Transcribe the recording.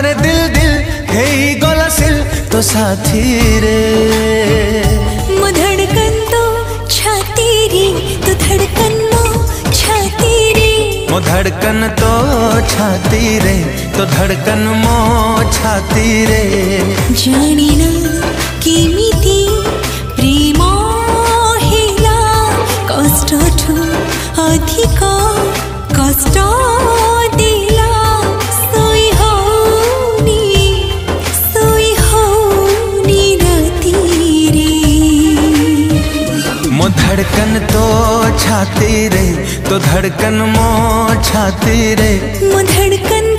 अरे दिल दिल हे गला सिल तो साथी रे मो धड़कन तो छाती रे तो धड़कन मो छाती रे मो धड़कन तो छाती रे तो धड़कन मो छाती रे जानी ना केमिति प्रेम हेला कष्ट ठू अधिक कष्ट देला सोई होनी राती रे मो धड़कन तो छाती रे तो धड़कन मो छाती रे मो धड़कन